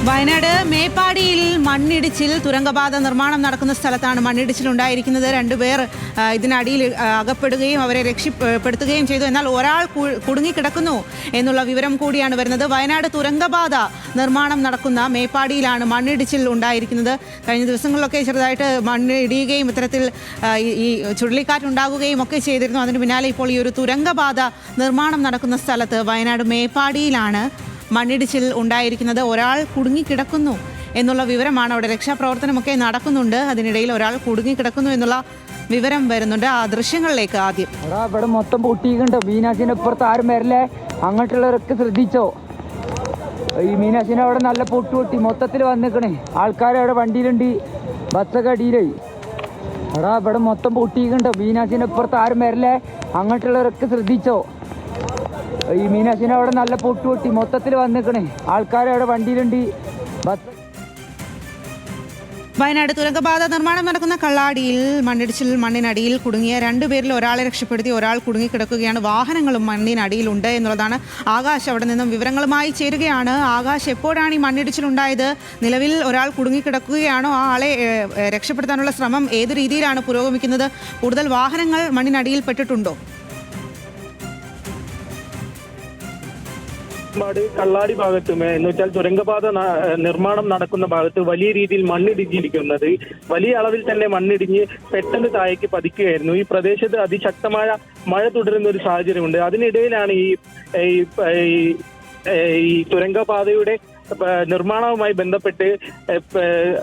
വയനാട് മേപ്പാടിയിൽ മണ്ണിടിച്ചിൽ തുരങ്കപാത നിർമ്മാണം നടക്കുന്ന സ്ഥലത്താണ് മണ്ണിടിച്ചിലുണ്ടായിരിക്കുന്നത്. രണ്ടുപേർ ഇതിനടിയിൽ അകപ്പെടുകയും അവരെ രക്ഷപ്പെടുത്തുകയും ചെയ്തു. എന്നാൽ ഒരാൾ കുടുങ്ങിക്കിടക്കുന്നു എന്നുള്ള വിവരം കൂടിയാണ് വരുന്നത്. വയനാട് തുരങ്കപാത നിർമ്മാണം നടക്കുന്ന മേപ്പാടിയിലാണ് മണ്ണിടിച്ചിൽ ഉണ്ടായിരിക്കുന്നത്. കഴിഞ്ഞ ദിവസങ്ങളിലൊക്കെ ചെറുതായിട്ട് മണ്ണ് ഇടിയുകയും ഇത്തരത്തിൽ ഈ ചുഴലിക്കാറ്റുണ്ടാകുകയും ഒക്കെ ചെയ്തിരുന്നു. അതിന് പിന്നാലെ ഇപ്പോൾ ഈ ഒരു തുരങ്കപാത നിർമ്മാണം നടക്കുന്ന സ്ഥലത്ത് വയനാട് മേപ്പാടിയിലാണ് മണ്ണിടിച്ചിൽ ഉണ്ടായിരിക്കുന്നത്. ഒരാൾ കുടുങ്ങിക്കിടക്കുന്നു എന്നുള്ള വിവരമാണ്. അവിടെ രക്ഷാപ്രവർത്തനമൊക്കെ നടക്കുന്നുണ്ട്. അതിനിടയിൽ ഒരാൾ കുടുങ്ങിക്കിടക്കുന്നു എന്നുള്ള വിവരം വരുന്നുണ്ട്. ആ ദൃശ്യങ്ങളിലേക്ക് ആദ്യം. ഇവിടെ മൊത്തം പൊട്ടിയിട്ടുണ്ട്. മീനാശിന്റെ ഇപ്പുറത്ത് ആരും വരില്ലേ, അങ്ങോട്ടുള്ളവരൊക്കെ ശ്രദ്ധിച്ചോ. ഈ മീനാശിനെ അവിടെ നല്ല പൊട്ടി മൊത്തത്തിൽ വന്നിക്കണേ. ആൾക്കാരവിടെ വണ്ടിയിലുണ്ട്, ബസ്സൊക്കെ അടിയിലായി. ഇവിടെ മൊത്തം പൊട്ടിയിട്ടുണ്ട്. മീനാശിന്റെ ഇപ്പുറത്ത് ആരും വരില്ലേ, അങ്ങോട്ടുള്ളവരൊക്കെ ശ്രദ്ധിച്ചോ. ഈ മീനാശിനെ അവിടെ നല്ല പൊട്ടി മൊത്തത്തിൽ വന്നിക്കണേ. ആൾക്കാരവിടെ വണ്ടിയിലുണ്ട്, ബസ്. വയനാട് തുരങ്കപാത നിർമ്മാണം നടക്കുന്ന കള്ളാടിയിൽ മണ്ണിനടിയിൽ കുടുങ്ങിയ രണ്ടുപേരിൽ ഒരാളെ രക്ഷപ്പെടുത്തി, ഒരാൾ കുടുങ്ങിക്കിടക്കുകയാണ്. വാഹനങ്ങളും മണ്ണിനടിയിലുണ്ട് എന്നുള്ളതാണ്. ആകാശ് അവിടെ നിന്നും വിവരങ്ങളുമായി ചേരുകയാണ്. ആകാശ്, എപ്പോഴാണ് ഈ മണ്ണിടിച്ചിലുണ്ടായത്? നിലവിൽ ഒരാൾ കുടുങ്ങിക്കിടക്കുകയാണോ? ആ ആളെ രക്ഷപ്പെടുത്താനുള്ള ശ്രമം ഏത് രീതിയിലാണ് പുരോഗമിക്കുന്നത്? കൂടുതൽ വാഹനങ്ങൾ മണ്ണിനടിയിൽ പെട്ടിട്ടുണ്ടോ? കള്ളാടി ഭാഗത്ത് എന്ന് വെച്ചാൽ തുരങ്കപാത നിർമ്മാണം നടക്കുന്ന ഭാഗത്ത് വലിയ രീതിയിൽ മണ്ണിടിഞ്ഞിരിക്കുന്നത്. വലിയ അളവിൽ തന്നെ മണ്ണിടിഞ്ഞ് പെട്ടെന്ന് താഴേക്ക് പതിക്കുകയായിരുന്നു. ഈ പ്രദേശത്ത് അതിശക്തമായ മഴ തുടരുന്ന ഒരു സാഹചര്യമുണ്ട്. അതിനിടയിലാണ് ഈ തുരങ്കപാതയുടെ നിർമ്മാണവുമായി ബന്ധപ്പെട്ട്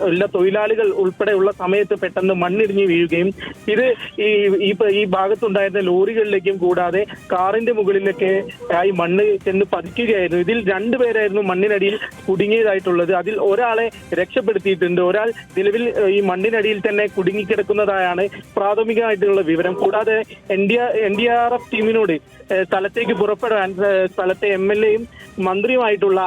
ഉള്ള തൊഴിലാളികൾ ഉൾപ്പെടെയുള്ള സമയത്ത് പെട്ടെന്ന് മണ്ണിടിഞ്ഞ് വീഴുകയും ഇത് ഈ ഭാഗത്തുണ്ടായിരുന്ന ലോറികളിലേക്കും കൂടാതെ കാറിന്റെ മുകളിലൊക്കെ ആയി മണ്ണ് ചെന്ന് പതിക്കുകയായിരുന്നു. ഇതിൽ രണ്ടുപേരായിരുന്നു മണ്ണിനടിയിൽ കുടുങ്ങിയതായിട്ടുള്ളത്. അതിൽ ഒരാളെ രക്ഷപ്പെടുത്തിയിട്ടുണ്ട്. ഒരാൾ നിലവിൽ ഈ മണ്ണിനടിയിൽ തന്നെ കുടുങ്ങിക്കിടക്കുന്നതായാണ് പ്രാഥമികമായിട്ടുള്ള വിവരം. കൂടാതെ NDRF ടീമിനോട് സ്ഥലത്തേക്ക് പുറപ്പെടാൻ സ്ഥലത്തെ MLAയും മന്ത്രിയുമായിട്ടുള്ള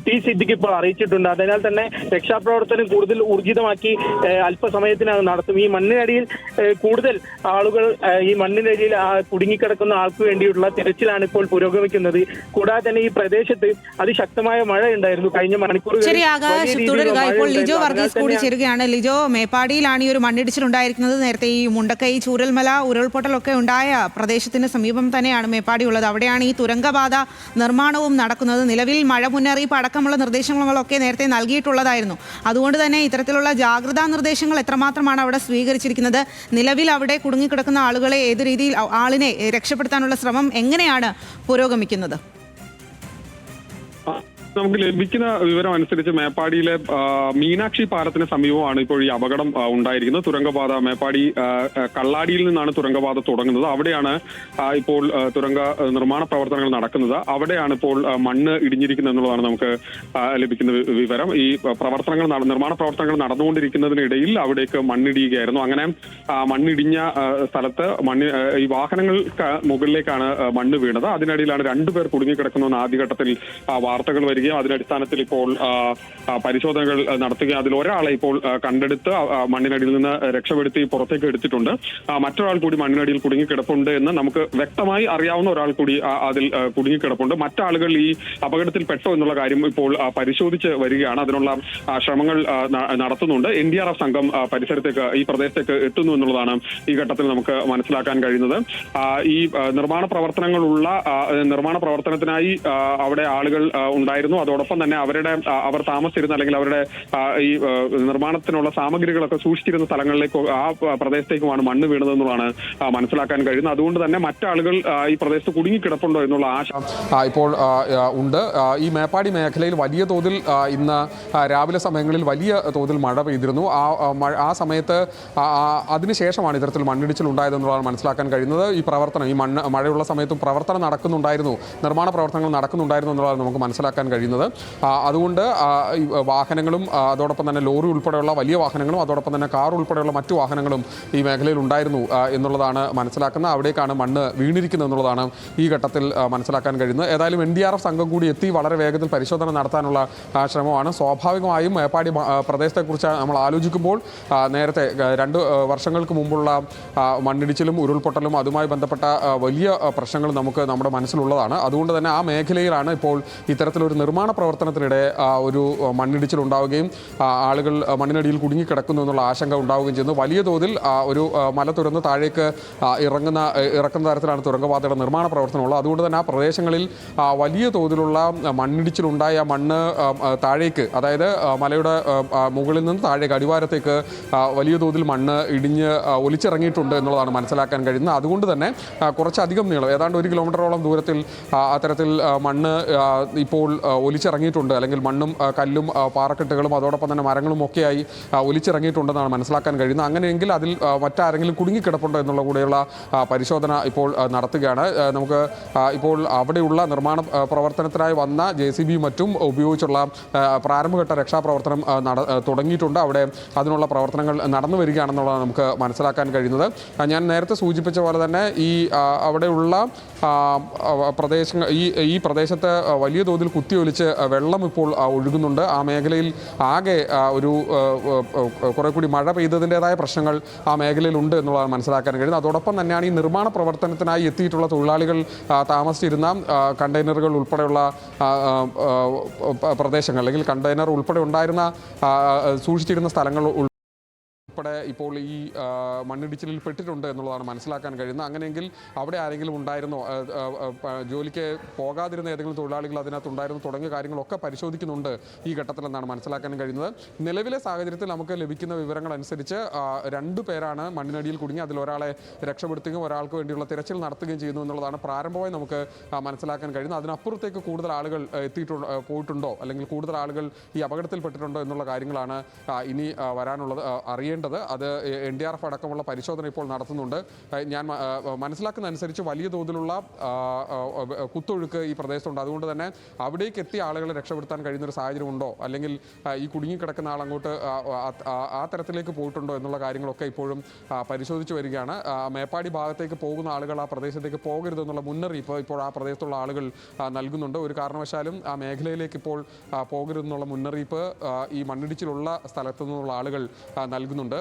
ടി സിദ്ദിഖ് ഇപ്പോൾ അറിയിച്ചിട്ടുണ്ട്. അതിനാൽ തന്നെ രക്ഷാപ്രവർത്തനം കൂടുതൽ ഊർജിതമാക്കി അല്പസമയത്തിനകം നടത്തും. ഈ മണ്ണിനടിയിൽ കൂടുതൽ ആളുകൾ ഈ മണ്ണിനടിയിൽ കുടുങ്ങിക്കിടക്കുന്ന ആൾക്ക് വേണ്ടിയുള്ള തിരച്ചിലാണ് ഇപ്പോൾ പുരോഗമിക്കുന്നത്. കൂടാതെ തന്നെ ഈ പ്രദേശത്ത് അതിശക്തമായ മഴ ഉണ്ടായിരുന്നു കഴിഞ്ഞ മണിക്കൂറുകളിൽ. ഇപ്പോൾ ലിജോ വർഗീസ് കൂടി ചേരുകയാണ്. ലിജോ, മേപ്പാടിയിലാണ് ഈ ഒരു മണ്ണിടിച്ചിൽ ഉണ്ടായിരിക്കുന്നത്. നേരത്തെ ഈ മുണ്ടക്കൈ, ചൂരൽമല ഉരുൾപൊട്ടലൊക്കെ ഉണ്ടായ പ്രദേശത്തിന് സമീപം തന്നെയാണ് മേപ്പാടി ഉള്ളത്. അവിടെയാണ് ഈ തുരങ്കപാത നിർമ്മാണവും നടക്കുന്നത്. നിലവിൽ മഴ മുന്നറിയിപ്പ് അടക്കമുള്ള നിർദ്ദേശങ്ങളൊക്കെ നേരത്തെ നൽകിയിട്ടുള്ളതായിരുന്നു. അതുകൊണ്ട് തന്നെ ഇത്തരത്തിലുള്ള ജാഗ്രതാ നിർദ്ദേശങ്ങൾ എത്രമാത്രമാണ് അവിടെ സ്വീകരിച്ചിരിക്കുന്നത്? നിലവിൽ അവിടെ കുടുങ്ങിക്കിടക്കുന്ന ആളുകളെ ഏത് രീതിയിൽ ആളിനെ രക്ഷപ്പെടുത്താനുള്ള ശ്രമം എങ്ങനെയാണ് പുരോഗമിക്കുന്നത്? നമുക്ക് ലഭിക്കുന്ന വിവരം അനുസരിച്ച് മേപ്പാടിയിലെ മീനാക്ഷി പാലത്തിന് സമീപമാണ് ഇപ്പോൾ ഈ അപകടം ഉണ്ടായിരിക്കുന്നത്. തുരങ്കപാത മേപ്പാടി കള്ളാടിയിൽ നിന്നാണ് തുരങ്കപാത തുടങ്ങുന്നത്. അവിടെയാണ് ഇപ്പോൾ തുരങ്ക നിർമ്മാണ പ്രവർത്തനങ്ങൾ നടക്കുന്നത്. അവിടെയാണ് ഇപ്പോൾ മണ്ണ് ഇടിഞ്ഞിരിക്കുന്നത് എന്നുള്ളതാണ് നമുക്ക് ലഭിക്കുന്ന വിവരം. ഈ നിർമ്മാണ പ്രവർത്തനങ്ങൾ നടന്നുകൊണ്ടിരിക്കുന്നതിനിടയിൽ അവിടേക്ക് മണ്ണിടിയുകയായിരുന്നു. അങ്ങനെ മണ്ണിടിഞ്ഞ സ്ഥലത്ത് ഈ വാഹനങ്ങൾ മുകളിലേക്കാണ് മണ്ണ് വീണത്. അതിനിടയിലാണ് രണ്ടുപേർ കുടുങ്ങിക്കിടക്കുന്നതെന്ന് ആദ്യഘട്ടത്തിൽ വാർത്തകൾ വരികയും അതിനടിസ്ഥാനത്തിൽ ഇപ്പോൾ പരിശോധനകൾ നടത്തുകയും അതിൽ ഒരാളെ ഇപ്പോൾ കണ്ടെടുത്ത് മണ്ണിനടിയിൽ നിന്ന് രക്ഷപ്പെടുത്തി പുറത്തേക്ക് എടുത്തിട്ടുണ്ട്. മറ്റൊരാൾ കൂടി മണ്ണിനടിയിൽ കുടുങ്ങിക്കിടപ്പുണ്ട് എന്ന് നമുക്ക് വ്യക്തമായി അറിയാവുന്ന ഒരാൾ കൂടി അതിൽ കുടുങ്ങിക്കിടപ്പുണ്ട്. മറ്റാളുകൾ ഈ അപകടത്തിൽ പെട്ടോ എന്നുള്ള കാര്യം ഇപ്പോൾ പരിശോധിച്ച് വരികയാണ്. അതിനുള്ള ശ്രമങ്ങൾ നടത്തുന്നുണ്ട്. NDRF സംഘം ഈ പ്രദേശത്തേക്ക് എത്തുന്നു എന്നുള്ളതാണ് ഈ ഘട്ടത്തിൽ നമുക്ക് മനസ്സിലാക്കാൻ കഴിയുന്നത്. ഈ നിർമ്മാണ പ്രവർത്തനത്തിനായി അവിടെ ആളുകൾ ഉണ്ടായിരുന്നു. അതോടൊപ്പം തന്നെ അവർ താമസിച്ചിരുന്ന അല്ലെങ്കിൽ അവരുടെ ഈ നിർമ്മാണത്തിനുള്ള സാമഗ്രികളൊക്കെ സൂക്ഷിച്ചിരുന്ന സ്ഥലങ്ങളിലേക്ക് ആ പ്രദേശത്തേക്കുമാണ് മണ്ണ് വീണതെന്നുള്ളതാണ് മനസ്സിലാക്കാൻ കഴിയുന്നത്. അതുകൊണ്ട് തന്നെ മറ്റാളുകൾ ഈ പ്രദേശത്ത് കുടുങ്ങിക്കിടപ്പുണ്ടോ എന്നുള്ള ആശങ്ക ഇപ്പോൾ ഉണ്ട്. ഈ മേപ്പാടി മേഖലയിൽ വലിയ തോതിൽ ഇന്ന് രാവിലെ സമയങ്ങളിൽ വലിയ തോതിൽ മഴ പെയ്തിരുന്നു. ആ സമയത്ത് അതിനുശേഷമാണ് ഇത്തരത്തിൽ മണ്ണിടിച്ചിൽ ഉണ്ടായതെന്നുള്ളതാണ് മനസ്സിലാക്കാൻ കഴിയുന്നത്. ഈ മഴയുള്ള സമയത്തും പ്രവർത്തനം നടക്കുന്നുണ്ടായിരുന്നു, നിർമ്മാണ പ്രവർത്തനങ്ങൾ നടക്കുന്നുണ്ടായിരുന്നു എന്നുള്ളതാണ് നമുക്ക് മനസ്സിലാക്കാൻ കഴിയുന്നത്. അതുകൊണ്ട് വാഹനങ്ങളും അതോടൊപ്പം തന്നെ ലോറി ഉൾപ്പെടെയുള്ള വലിയ വാഹനങ്ങളും അതോടൊപ്പം തന്നെ കാർ ഉൾപ്പെടെയുള്ള മറ്റു വാഹനങ്ങളും ഈ മേഖലയിൽ ഉണ്ടായിരുന്നു എന്നുള്ളതാണ് മനസ്സിലാക്കുന്നത്. അവിടേക്കാണ് മണ്ണ് വീണിരിക്കുന്നത് എന്നുള്ളതാണ് ഈ ഘട്ടത്തിൽ മനസ്സിലാക്കാൻ കഴിയുന്നത്. ഏതായാലും NDRF സംഘം കൂടി എത്തി വളരെ വേഗത്തിൽ പരിശോധന നടത്താനുള്ള ശ്രമമാണ്. സ്വാഭാവികമായും മേപ്പാടി പ്രദേശത്തെക്കുറിച്ച് നമ്മൾ ആലോചിക്കുമ്പോൾ നേരത്തെ 2 വർഷങ്ങൾക്ക് മുമ്പുള്ള മണ്ണിടിച്ചിലും ഉരുൾപൊട്ടലും അതുമായി ബന്ധപ്പെട്ട വലിയ പ്രശ്നങ്ങൾ നമുക്ക് നമ്മുടെ മനസ്സിലുള്ളതാണ്. അതുകൊണ്ട് തന്നെ ആ മേഖലയിലാണ് ഇപ്പോൾ ഇത്തരത്തിലൊരു നിർമ്മാണം നിർമ്മാണ പ്രവർത്തനത്തിനിടെ ഒരു മണ്ണിടിച്ചിലുണ്ടാവുകയും ആളുകൾ മണ്ണിനടിയിൽ കുടുങ്ങിക്കിടക്കുന്നു എന്നുള്ള ആശങ്ക ഉണ്ടാവുകയും ചെയ്യുന്നു. വലിയ തോതിൽ ഒരു മല തുരന്ന് താഴേക്ക് ഇറക്കുന്ന തരത്തിലാണ് തുരങ്കപാതയുടെ നിർമ്മാണ പ്രവർത്തനമുള്ളത്. അതുകൊണ്ട് തന്നെ ആ പ്രദേശങ്ങളിൽ വലിയ തോതിലുള്ള മണ്ണിടിച്ചിലുണ്ടായ മണ്ണ് താഴേക്ക്, അതായത് മലയുടെ മുകളിൽ നിന്ന് താഴേക്ക് അടിവാരത്തേക്ക് വലിയ തോതിൽ മണ്ണ് ഇടിഞ്ഞ് ഒലിച്ചിറങ്ങിയിട്ടുണ്ട് എന്നുള്ളതാണ് മനസ്സിലാക്കാൻ കഴിയുന്നത്. അതുകൊണ്ട് തന്നെ കുറച്ചധികം നീളം, ഏതാണ്ട് 1 കിലോമീറ്ററോളം ദൂരത്തിൽ അത്തരത്തിൽ മണ്ണ് ഇപ്പോൾ ഒലിച്ചിറങ്ങിയിട്ടുണ്ട്, അല്ലെങ്കിൽ മണ്ണും കല്ലും പാറക്കെട്ടുകളും അതോടൊപ്പം തന്നെ മരങ്ങളും ഒക്കെയായി ഒലിച്ചിറങ്ങിയിട്ടുണ്ടെന്നാണ് മനസ്സിലാക്കാൻ കഴിയുന്നത്. അങ്ങനെയെങ്കിൽ അതിൽ മറ്റാരെങ്കിലും കുടുങ്ങിക്കിടപ്പുണ്ടോ എന്നുള്ള കൂടെയുള്ള പരിശോധന ഇപ്പോൾ നടത്തുകയാണ്. നമുക്ക് ഇപ്പോൾ അവിടെയുള്ള നിർമ്മാണ പ്രവർത്തനത്തിനായി വന്ന JCB മറ്റും ഉപയോഗിച്ചുള്ള പ്രാരംഭഘട്ട രക്ഷാപ്രവർത്തനം തുടങ്ങിയിട്ടുണ്ട്. അവിടെ അതിനുള്ള പ്രവർത്തനങ്ങൾ നടന്നു വരികയാണെന്നുള്ളതാണ് നമുക്ക് മനസ്സിലാക്കാൻ കഴിയുന്നത്. ഞാൻ നേരത്തെ സൂചിപ്പിച്ച പോലെ തന്നെ ഈ അവിടെയുള്ള ഈ പ്രദേശത്ത് വലിയ തോതിൽ കുത്തിയൊലിച്ച് വെള്ളം ഇപ്പോൾ ഒഴുകുന്നുണ്ട്. ആ മേഖലയിൽ ആകെ ഒരു കുറെ കൂടി മഴ പെയ്തതിൻ്റെതായ പ്രശ്നങ്ങൾ ആ മേഖലയിൽ ഉണ്ട് എന്നുള്ളതാണ് മനസ്സിലാക്കാൻ കഴിയുന്നത്. അതോടൊപ്പം തന്നെയാണ് ഈ നിർമ്മാണ പ്രവർത്തനത്തിനായി എത്തിയിട്ടുള്ള തൊഴിലാളികൾ താമസിച്ചിരുന്ന കണ്ടെയ്നറുകൾ ഉൾപ്പെടെയുള്ള പ്രദേശങ്ങൾ, അല്ലെങ്കിൽ കണ്ടെയ്നർ ഉൾപ്പെടെ ഉണ്ടായിരുന്ന സൂക്ഷിച്ചിരുന്ന സ്ഥലങ്ങൾ ഉൾപ്പെടെ ഇപ്പോൾ ഈ മണ്ണിടിച്ചിലിൽ പെട്ടിട്ടുണ്ട് എന്നുള്ളതാണ് മനസ്സിലാക്കാൻ കഴിയുന്നത്. അങ്ങനെയെങ്കിൽ അവിടെ ആരെങ്കിലും ഉണ്ടായിരുന്നോ, ജോലിക്ക് പോകാതിരുന്ന ഏതെങ്കിലും തൊഴിലാളികൾ അതിനകത്തുണ്ടായിരുന്നു തുടങ്ങിയ കാര്യങ്ങളൊക്കെ പരിശോധിക്കുന്നുണ്ട് ഈ ഘട്ടത്തിലെന്നാണ് മനസ്സിലാക്കാൻ കഴിയുന്നത്. നിലവിലെ സാഹചര്യത്തിൽ നമുക്ക് ലഭിക്കുന്ന വിവരങ്ങൾ അനുസരിച്ച് 2 പേരാണ് മണ്ണിനടിയിൽ കുടുങ്ങി. അതിലൊരാളെ രക്ഷപ്പെടുത്തുകയും ഒരാൾക്ക് വേണ്ടിയുള്ള തിരച്ചിൽ നടത്തുകയും ചെയ്യുന്നു എന്നുള്ളതാണ് പ്രാരംഭമായി നമുക്ക് മനസ്സിലാക്കാൻ കഴിയുന്നത്. അതിനപ്പുറത്തേക്ക് കൂടുതൽ ആളുകൾ പോയിട്ടുണ്ടോ, അല്ലെങ്കിൽ കൂടുതൽ ആളുകൾ ഈ അപകടത്തിൽപ്പെട്ടിട്ടുണ്ടോ എന്നുള്ള കാര്യങ്ങളാണ് ഇനി വരാനുള്ളത്, അറിയേണ്ടത്. അത് NDRF അടക്കമുള്ള പരിശോധന ഇപ്പോൾ നടത്തുന്നുണ്ട്. ഞാൻ മനസ്സിലാക്കുന്ന അനുസരിച്ച് വലിയ തോതിലുള്ള കുത്തൊഴുക്ക് ഈ പ്രദേശത്തുണ്ട്. അതുകൊണ്ട് തന്നെ അവിടേക്ക് എത്തിയ ആളുകളെ രക്ഷപ്പെടുത്താൻ കഴിയുന്നൊരു സാഹചര്യം ഉണ്ടോ, അല്ലെങ്കിൽ ഈ കുടുങ്ങിക്കിടക്കുന്ന ആൾ അങ്ങോട്ട് ആ തരത്തിലേക്ക് പോയിട്ടുണ്ടോ എന്നുള്ള കാര്യങ്ങളൊക്കെ ഇപ്പോഴും പരിശോധിച്ച് വരികയാണ്. മേപ്പാടി ഭാഗത്തേക്ക് പോകുന്ന ആളുകൾ ആ പ്രദേശത്തേക്ക് പോകരുതെന്നുള്ള മുന്നറിയിപ്പ് ഇപ്പോൾ ആ പ്രദേശത്തുള്ള ആളുകൾ നൽകുന്നുണ്ട്. ഒരു കാരണവശാലും ആ മേഖലയിലേക്ക് ഇപ്പോൾ പോകരുതെന്നുള്ള മുന്നറിയിപ്പ് ഈ മണ്ണിടിച്ചിലുള്ള സ്ഥലത്തു നിന്നുള്ള ആളുകൾ നൽകുന്നുണ്ട്.